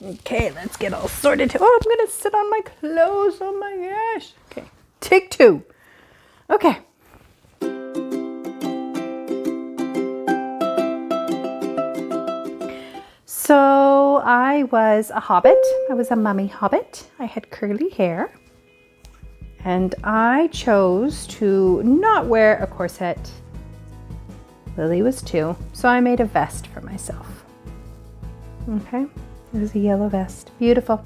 Okay, let's get all sorted. Oh, I'm gonna sit on my clothes. Oh my gosh. Okay, take two. Okay. So I was a hobbit. I was a mummy hobbit. I had curly hair. And I chose to not wear a corset. Lily was too. So I made a vest for myself. Okay. It was a yellow vest. Beautiful.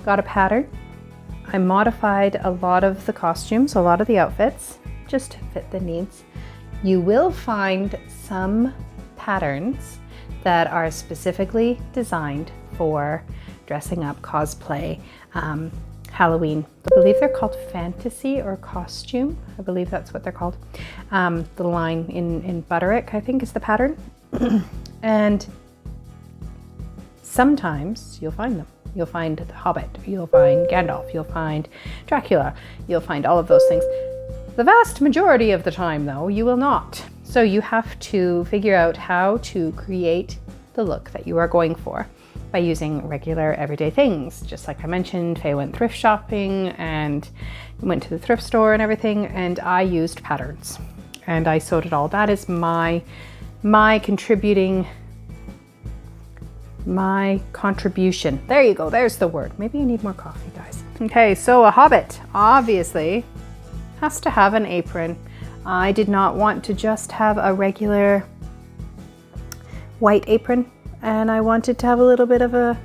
Got a pattern. I modified a lot of the costumes, a lot of the outfits, just to fit the needs. You will find some patterns that are specifically designed for dressing up, cosplay, Halloween. I believe they're called fantasy or costume. I believe that's what they're called. The line in Butterick, I think, is the pattern. And sometimes you'll find them. You'll find the Hobbit, you'll find Gandalf, you'll find Dracula, you'll find all of those things. The vast majority of the time, though, you will not. So you have to figure out how to create the look that you are going for by using regular everyday things. Just like I mentioned, Faye went thrift shopping and went to the thrift store and everything, and I used patterns and I sewed it all. That is my contribution. There you go, there's the word. Maybe you need more coffee, guys. Okay, so a hobbit obviously has to have an apron. I did not want to just have a regular white apron, and I wanted to have a little bit of a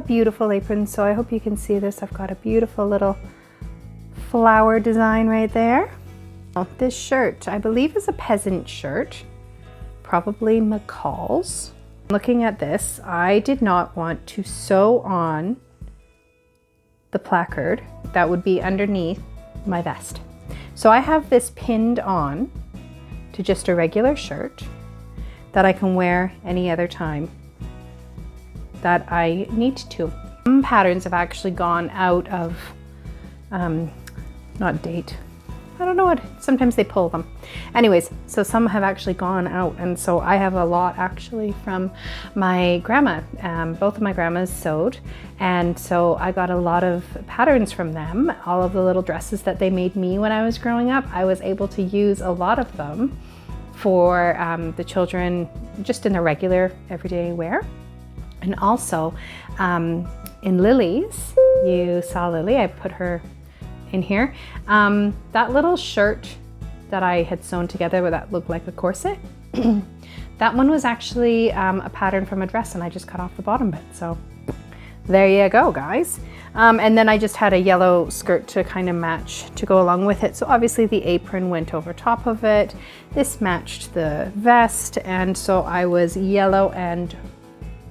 beautiful apron. So I hope you can see this. I've got a beautiful little flower design right there. This shirt, I believe, is a peasant shirt, probably McCall's. Looking at this, I did not want to sew on the placard that would be underneath my vest. So I have this pinned on to just a regular shirt that I can wear any other time that I need to. Some patterns have actually gone out of, not date. I don't know what, sometimes they pull them. Anyways, so some have actually gone out, and so I have a lot actually from my grandma. Both of my grandmas sewed, and so I got a lot of patterns from them. All of the little dresses that they made me when I was growing up, I was able to use a lot of them for the children just in the regular everyday wear. And also in Lily's, you saw Lily, I put her in here. That little shirt that I had sewn together with that looked like a corset, that one was actually a pattern from a dress, and I just cut off the bottom bit. So there you go, guys. And then I just had a yellow skirt to kind of match to go along with it. So obviously the apron went over top of it. This matched the vest, and so I was yellow and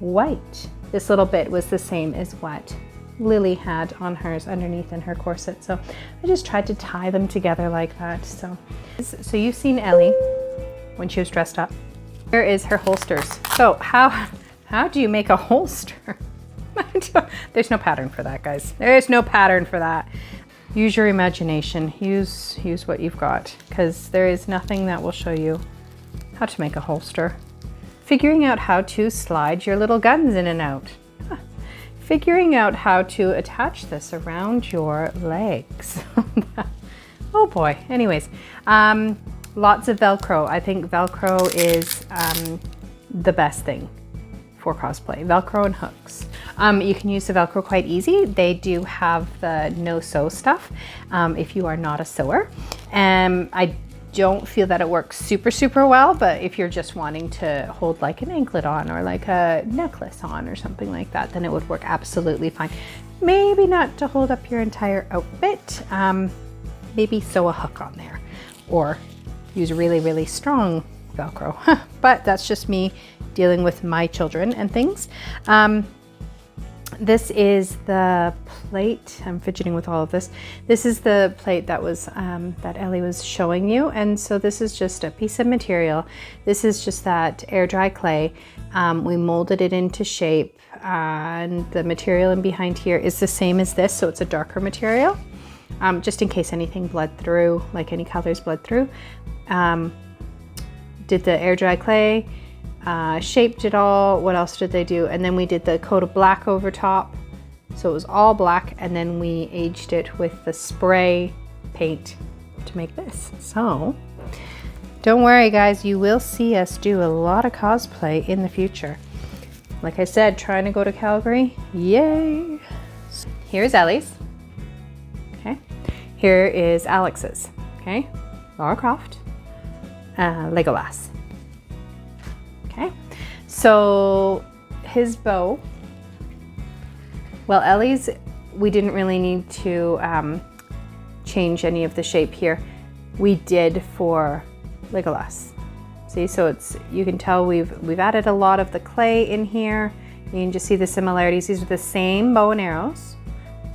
white. This little bit was the same as what Lily had on hers underneath in her corset. So I just tried to tie them together like that. So you've seen Ellie when she was dressed up. Here is her holsters. So how do you make a holster? There's no pattern for that, guys. There is no pattern for that. Use your imagination. Use what you've got, because there is nothing that will show you how to make a holster. Figuring out how to slide your little guns in and out. Figuring out how to attach this around your legs. Oh boy. Anyways, lots of Velcro. I think Velcro is the best thing for cosplay. Velcro and hooks. You can use the Velcro quite easy. They do have the no-sew stuff if you are not a sewer. I don't feel that it works super well, but if you're just wanting to hold like an anklet on or like a necklace on or something like that, then it would work absolutely fine. Maybe not to hold up your entire outfit. Maybe sew a hook on there or use really strong Velcro. But that's just me dealing with my children and things. This is the plate. I'm fidgeting with all of this. This is the plate that was that Ellie was showing you, and so this is just a piece of material. This is just that air dry clay. We molded it into shape, and the material in behind here is the same as this, so it's a darker material, just in case anything bled through, like any colors bled through. Did the air dry clay. shaped it all. What else did they do? And then we did the coat of black over top. So it was all black, and then we aged it with the spray paint to make this. So don't worry guys, you will see us do a lot of cosplay in the future. Like I said, trying to go to Calgary, yay! Here's Ellie's, okay? Here is Alex's, okay? Lara Croft, Legolas. Okay, so his bow, well, Ellie's, we didn't really need to change any of the shape here. We did for Legolas. See, so it's, you can tell we've added a lot of the clay in here. You can just see the similarities. These are the same bow and arrows.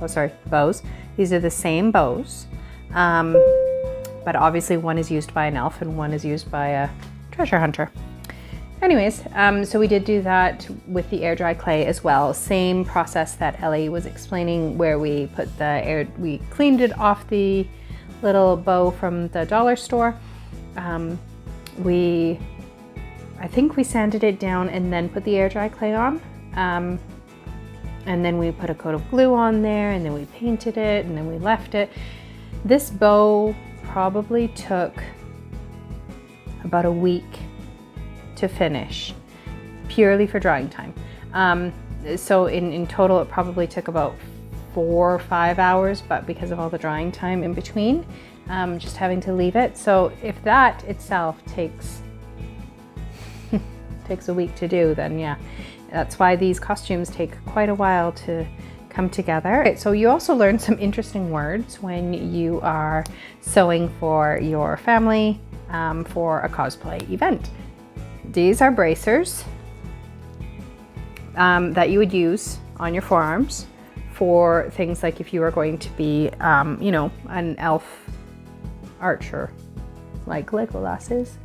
Oh, sorry, bows. These are the same bows. But obviously one is used by an elf and one is used by a treasure hunter. Anyways, so we did do that with the air dry clay as well. Same process that Ellie was explaining, where we put the air, we cleaned it off the little bow from the dollar store. I think we sanded it down and then put the air dry clay on. And then we put a coat of glue on there, and then we painted it, and then we left it. This bow probably took about a week to finish, purely for drying time. So in total it probably took about 4 or 5 hours, but because of all the drying time in between, just having to leave it. So if that itself takes a week to do, then yeah, that's why these costumes take quite a while to come together. Okay, so you also learn some interesting words when you are sewing for your family for a cosplay event. These are bracers that you would use on your forearms for things like if you are going to be, you know, an elf archer like Legolas is.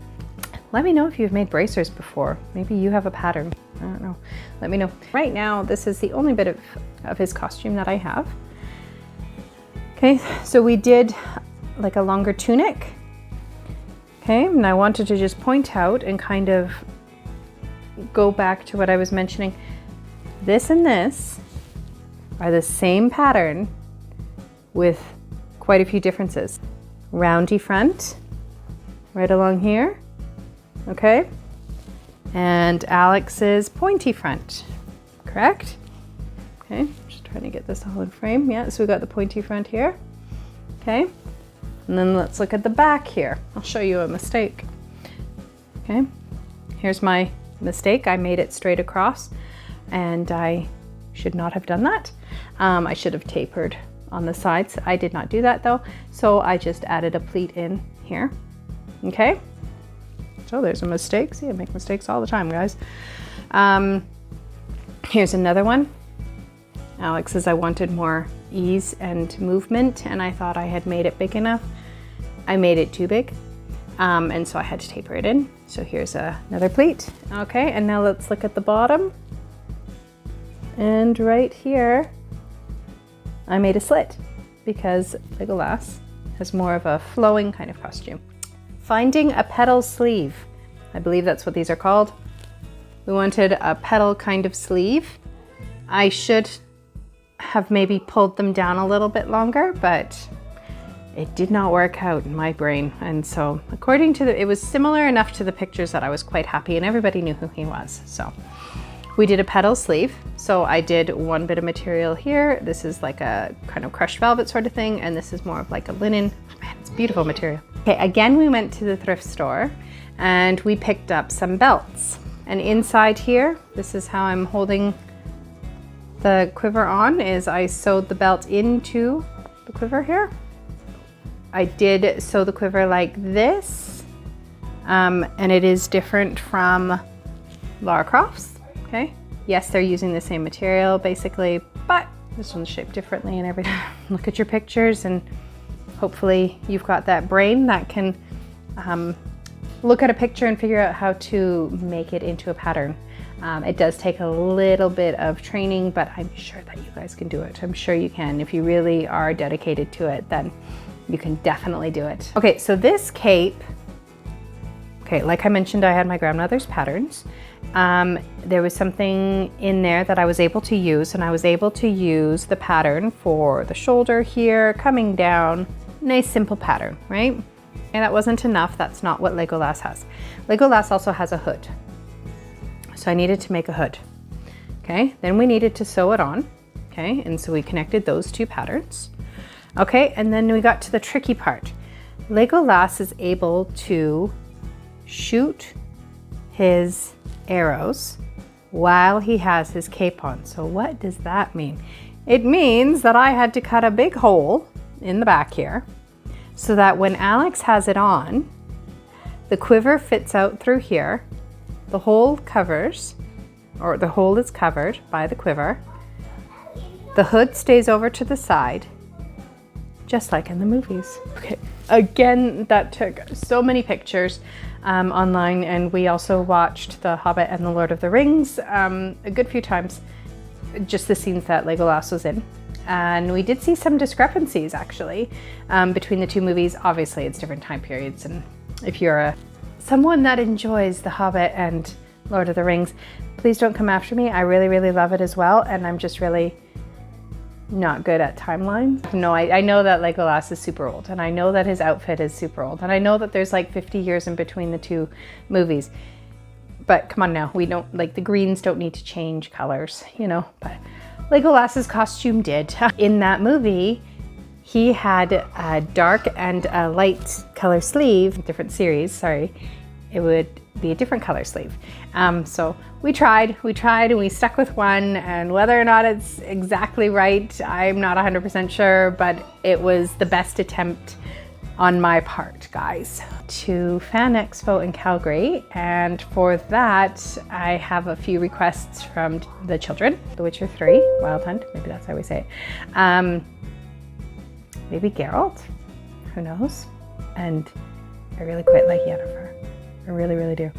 Let me know if you've made bracers before. Maybe you have a pattern. I don't know. Let me know. Right now, this is the only bit of his costume that I have. Okay, so we did like a longer tunic. Okay, and I wanted to just point out and kind of go back to what I was mentioning. This and this are the same pattern with quite a few differences. Roundy front, right along here, okay? And Alex's pointy front, correct? Okay, just trying to get this all in frame. Yeah, so we got the pointy front here, okay? And then let's look at the back here. I'll show you a mistake. Okay, here's my mistake. I made it straight across and I should not have done that. I should have tapered on the sides. I did not do that though. So I just added a pleat in here. Okay, so there's a mistake. See, I make mistakes all the time, guys. Here's another one. Alex says I wanted more ease and movement, and I thought I had made it big enough. I made it too big, and so I had to taper it in. So here's another pleat. Okay, and now let's look at the bottom. And right here, I made a slit because Legolas has more of a flowing kind of costume. Finding a petal sleeve. I believe that's what these are called. We wanted a petal kind of sleeve. I should have maybe pulled them down a little bit longer, but it did not work out in my brain. And so according to it was similar enough to the pictures that I was quite happy and everybody knew who he was. So we did a petal sleeve. So I did one bit of material here. This is like a kind of crushed velvet sort of thing. And this is more of like a linen. Man, it's beautiful material. Okay, again, we went to the thrift store and we picked up some belts. And inside here, this is how I'm holding the quiver on, is I sewed the belt into the quiver here. I did sew the quiver like this, and it is different from Lara Croft's, okay? Yes, they're using the same material basically, but this one's shaped differently and everything. Look at your pictures and hopefully you've got that brain that can look at a picture and figure out how to make it into a pattern. It does take a little bit of training, but I'm sure that you guys can do it. I'm sure you can. If you really are dedicated to it, then you can definitely do it. Okay, so this cape, okay, like I mentioned, I had my grandmother's patterns, there was something in there that I was able to use, and I was able to use the pattern for the shoulder here, coming down, nice simple pattern, right? And that wasn't enough. That's not what Legolas has. Legolas also has a hood. So I needed to make a hood. Okay, then we needed to sew it on. Okay, and so we connected those two patterns. Okay, and then we got to the tricky part. Legolas is able to shoot his arrows while he has his cape on. So what does that mean? It means that I had to cut a big hole in the back here so that when Alex has it on, the quiver fits out through here, the hole covers, or the hole is covered by the quiver, the hood stays over to the side, just like in the movies. Okay, again, that took so many pictures online, and we also watched The Hobbit and The Lord of the Rings a good few times, just the scenes that Legolas was in. And we did see some discrepancies actually between the two movies. Obviously it's different time periods, and if you're someone that enjoys The Hobbit and Lord of the Rings, please don't come after me. I really, really love it as well, and I'm just really not good at timelines. No, I know that Legolas is super old, and I know that his outfit is super old, and I know that there's like 50 years in between the two movies. But come on now, we don't, like, the greens don't need to change colors, you know, but Legolas's costume did. In that movie, he had a dark and a light color sleeve, different series, sorry. It would be a different color sleeve. So we tried and we stuck with one, and whether or not it's exactly right, I'm not 100% sure, but it was the best attempt on my part, guys. To Fan Expo in Calgary, and for that I have a few requests from the children. The Witcher 3, Wild Hunt, maybe that's how we say it. Maybe Geralt, who knows? And I really quite like Yennefer. I really, really do.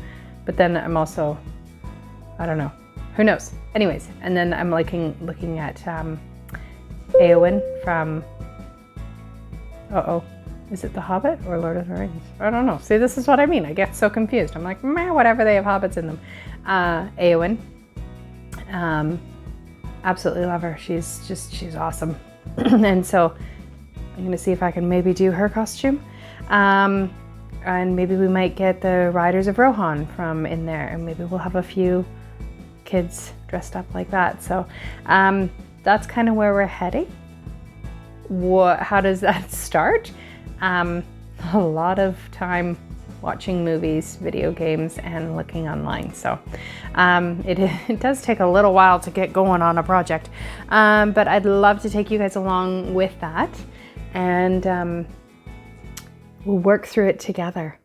But then I'm also, I don't know, who knows? Anyways, and then I'm looking at Éowyn from, is it The Hobbit or Lord of the Rings? I don't know. See, this is what I mean. I get so confused. I'm like, meh, whatever, they have hobbits in them. Éowyn. Absolutely love her. She's awesome. And so I'm gonna see if I can maybe do her costume. And maybe we might get the Riders of Rohan from in there, and maybe we'll have a few kids dressed up like that. So that's kind of where we're heading. How does that start? A lot of time watching movies, video games, and looking online. So it does take a little while to get going on a project, but I'd love to take you guys along with that, and we'll work through it together.